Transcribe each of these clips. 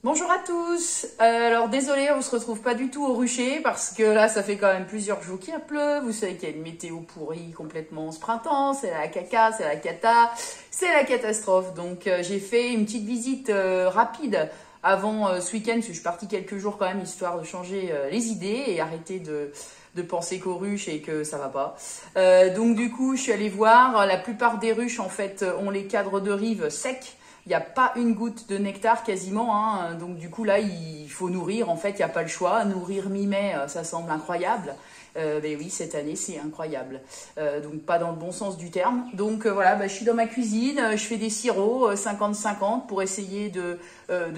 Bonjour à tous. Alors désolé, on se retrouve pas du tout au rucher parce que là ça fait quand même plusieurs jours qu'il pleut. Vous savez qu'il y a une météo pourrie complètement ce printemps, c'est la caca, c'est la cata, c'est la catastrophe. Donc j'ai fait une petite visite rapide avant ce week-end parce que je suis partie quelques jours quand même histoire de changer les idées et arrêter de penser qu'aux ruches et que ça va pas. Donc du coup je suis allée voir, la plupart des ruches en fait ont les cadres de rive secs. Il n'y a pas une goutte de nectar quasiment, hein. Donc du coup là il faut nourrir, en fait il n'y a pas le choix. Nourrir mi-mai, ça semble incroyable. Mais oui, cette année c'est incroyable, donc pas dans le bon sens du terme. Donc voilà, je suis dans ma cuisine, je fais des sirops 50-50 pour essayer de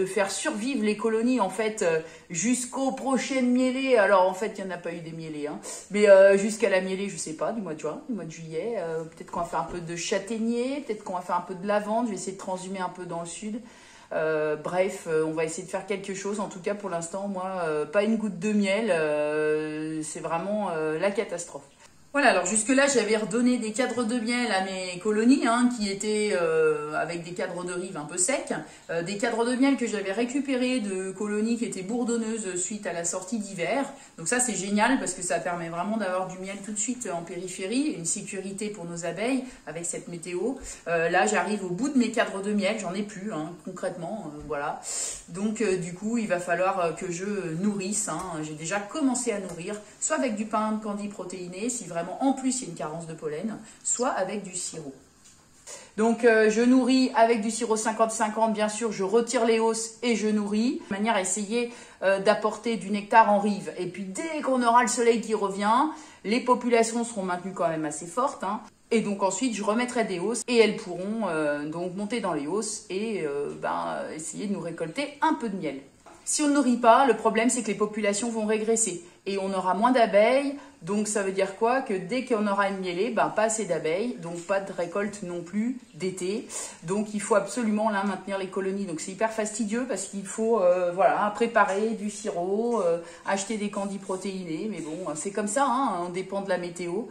faire survivre les colonies en fait jusqu'aux prochaines mielées. Alors en fait il n'y en a pas eu des mielées, hein, mais jusqu'à la mielée je sais pas, du mois de juin, du mois de juillet. Peut-être qu'on va faire un peu de châtaignier, peut-être qu'on va faire un peu de lavande, je vais essayer de transhumer un peu dans le sud. Bref, on va essayer de faire quelque chose. En tout cas, pour l'instant, moi, pas une goutte de miel. C'est vraiment la catastrophe. Voilà, alors jusque-là, j'avais redonné des cadres de miel à mes colonies, hein, qui étaient avec des cadres de rive un peu secs. Des cadres de miel que j'avais récupérés de colonies qui étaient bourdonneuses suite à la sortie d'hiver. Donc ça, c'est génial parce que ça permet vraiment d'avoir du miel tout de suite en périphérie, une sécurité pour nos abeilles avec cette météo. Là, j'arrive au bout de mes cadres de miel, j'en ai plus, hein, concrètement, voilà. Donc du coup, il va falloir que je nourrisse, hein. J'ai déjà commencé à nourrir, soit avec du pain de candy protéiné, si vraiment en plus il y a une carence de pollen, soit avec du sirop. Donc je nourris avec du sirop 50-50, bien sûr, je retire les hausses et je nourris, de manière à essayer d'apporter du nectar en rive. Et puis dès qu'on aura le soleil qui revient, les populations seront maintenues quand même assez fortes, hein. Et donc ensuite je remettrai des hausses et elles pourront donc monter dans les hausses et essayer de nous récolter un peu de miel. Si on ne nourrit pas, le problème c'est que les populations vont régresser et on aura moins d'abeilles. Donc ça veut dire quoi? Que dès qu'on aura une mielée, pas assez d'abeilles, donc pas de récolte non plus d'été. Donc il faut absolument là maintenir les colonies. Donc c'est hyper fastidieux parce qu'il faut préparer du sirop, acheter des candies protéinés. Mais bon, c'est comme ça, hein, on dépend de la météo.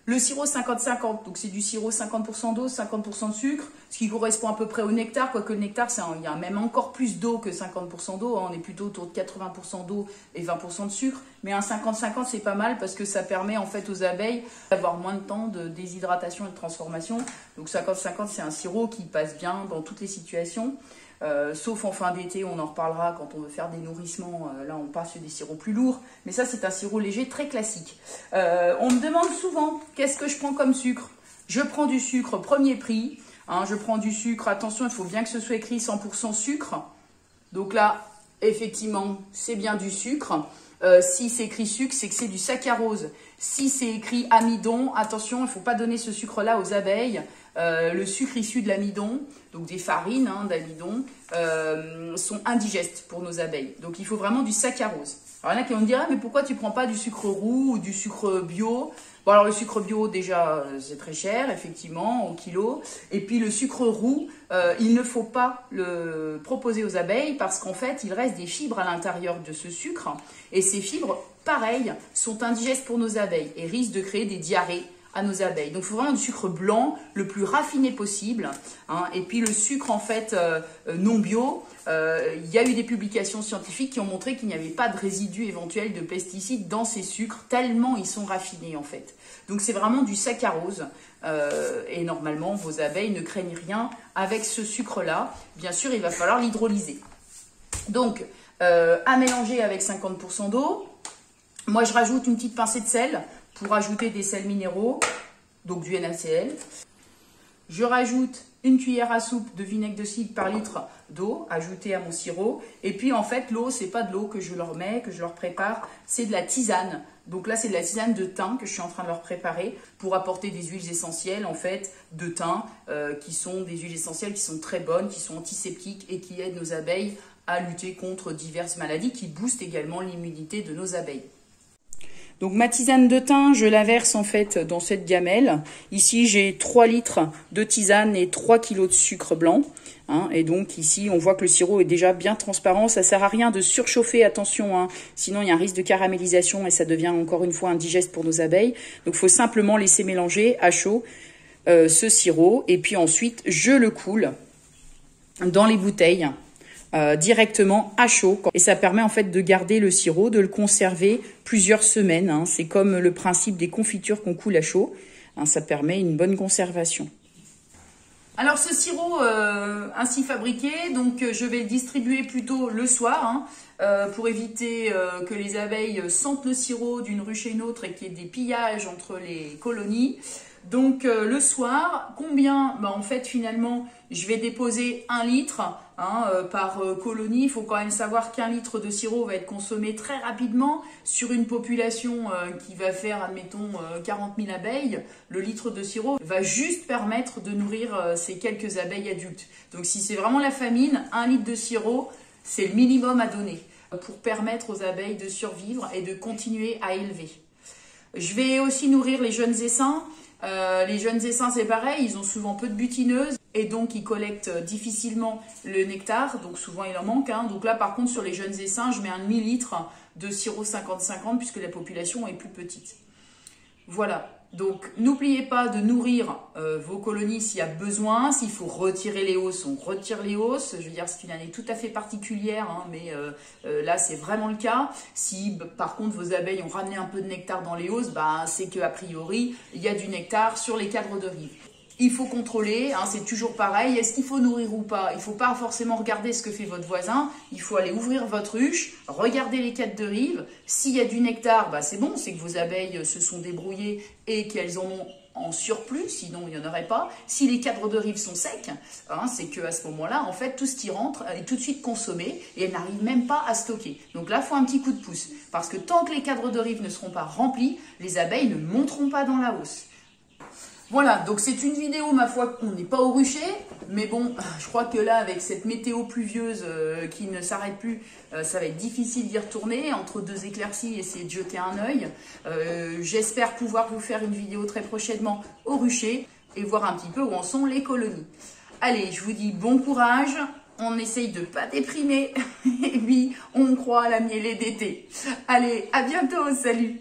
Le sirop 50-50, donc c'est du sirop 50% d'eau, 50% de sucre, ce qui correspond à peu près au nectar, quoique le nectar, il y a même encore plus d'eau que 50% d'eau, hein, on est plutôt autour de 80% d'eau et 20% de sucre, mais un 50-50 c'est pas mal parce que ça permet en fait aux abeilles d'avoir moins de temps de déshydratation et de transformation. Donc 50-50 c'est un sirop qui passe bien dans toutes les situations. Sauf en fin d'été, on en reparlera quand on veut faire des nourrissements, là on passe sur des sirops plus lourds, mais ça c'est un sirop léger très classique. On me demande souvent qu'est-ce que je prends comme sucre. Je prends du sucre premier prix, hein, je prends du sucre, attention il faut bien que ce soit écrit 100% sucre, donc là effectivement c'est bien du sucre. Si c'est écrit sucre, c'est que c'est du saccharose. Si c'est écrit amidon, attention, il ne faut pas donner ce sucre-là aux abeilles. Le sucre issu de l'amidon, donc des farines d'amidon, sont indigestes pour nos abeilles. Donc il faut vraiment du saccharose. Alors il y en a qui vont me dire, mais pourquoi tu ne prends pas du sucre roux ou du sucre bio? Bon alors le sucre bio déjà c'est très cher effectivement au kilo. Et puis le sucre roux, il ne faut pas le proposer aux abeilles parce qu'en fait il reste des fibres à l'intérieur de ce sucre. Et ces fibres, pareil, sont indigestes pour nos abeilles et risquent de créer des diarrhées à nos abeilles. Donc il faut vraiment du sucre blanc, le plus raffiné possible, hein. Et puis le sucre en fait non bio, il y a eu des publications scientifiques qui ont montré qu'il n'y avait pas de résidus éventuels de pesticides dans ces sucres, tellement ils sont raffinés en fait. Donc c'est vraiment du saccharose, et normalement vos abeilles ne craignent rien avec ce sucre-là. Bien sûr, il va falloir l'hydrolyser. Donc à mélanger avec 50% d'eau. Moi je rajoute une petite pincée de sel pour ajouter des sels minéraux, donc du NaCl. Je rajoute une cuillère à soupe de vinaigre de cidre par litre d'eau ajoutée à mon sirop. Et puis en fait, l'eau, c'est pas de l'eau que je leur mets, que je leur prépare, c'est de la tisane. Donc là, c'est de la tisane de thym que je suis en train de leur préparer pour apporter des huiles essentielles en fait de thym, qui sont des huiles essentielles qui sont très bonnes, qui sont antiseptiques et qui aident nos abeilles à lutter contre diverses maladies, qui boostent également l'immunité de nos abeilles. Donc ma tisane de thym, je la verse en fait dans cette gamelle. Ici, j'ai 3 litres de tisane et 3 kg de sucre blanc. Hein, et donc ici, on voit que le sirop est déjà bien transparent. Ça sert à rien de surchauffer, attention, hein, sinon il y a un risque de caramélisation et ça devient encore une fois indigeste pour nos abeilles. Donc il faut simplement laisser mélanger à chaud ce sirop. Et puis ensuite, je le coule dans les bouteilles directement à chaud. Et ça permet en fait de garder le sirop, de le conserver plusieurs semaines. Hein. C'est comme le principe des confitures qu'on coule à chaud. Hein, ça permet une bonne conservation. Alors ce sirop ainsi fabriqué, donc je vais le distribuer plutôt le soir pour éviter que les abeilles sentent le sirop d'une ruche à une autre et qu'il y ait des pillages entre les colonies. Donc le soir, combien? En fait finalement je vais déposer 1 litre par colonie. Il faut quand même savoir qu'1 litre de sirop va être consommé très rapidement sur une population qui va faire, admettons, 40 000 abeilles. Le litre de sirop va juste permettre de nourrir ces quelques abeilles adultes. Donc si c'est vraiment la famine, 1 litre de sirop, c'est le minimum à donner pour permettre aux abeilles de survivre et de continuer à élever. Je vais aussi nourrir les jeunes essaims. Les jeunes essaims, c'est pareil, ils ont souvent peu de butineuses et donc ils collectent difficilement le nectar, donc souvent il en manque. Donc là, par contre, sur les jeunes essaims, je mets un demi-litre de sirop 50-50 puisque la population est plus petite. Voilà, donc n'oubliez pas de nourrir vos colonies s'il y a besoin. S'il faut retirer les hausses, on retire les hausses. Je veux dire, c'est une année tout à fait particulière, mais là c'est vraiment le cas. Si par contre vos abeilles ont ramené un peu de nectar dans les hausses, c'est qu'a priori il y a du nectar sur les cadres de rive. Il faut contrôler, c'est toujours pareil, est-ce qu'il faut nourrir ou pas? Il ne faut pas forcément regarder ce que fait votre voisin, il faut aller ouvrir votre ruche, regarder les cadres de rive. S'il y a du nectar, c'est bon, c'est que vos abeilles se sont débrouillées et qu'elles en ont en surplus, sinon il n'y en aurait pas. Si les cadres de rive sont secs, c'est qu'à ce moment-là, en fait, tout ce qui rentre est tout de suite consommé et elles n'arrivent même pas à stocker. Donc là, il faut un petit coup de pouce, parce que tant que les cadres de rive ne seront pas remplis, les abeilles ne monteront pas dans la hausse. Voilà, donc c'est une vidéo, ma foi, on n'est pas au rucher, mais bon, je crois que là, avec cette météo pluvieuse qui ne s'arrête plus, ça va être difficile d'y retourner. Entre 2 éclaircies, essayer de jeter un œil. J'espère pouvoir vous faire une vidéo très prochainement au rucher et voir un petit peu où en sont les colonies. Allez, je vous dis bon courage, on essaye de ne pas déprimer, et puis on croit à la mielée d'été. Allez, à bientôt, salut!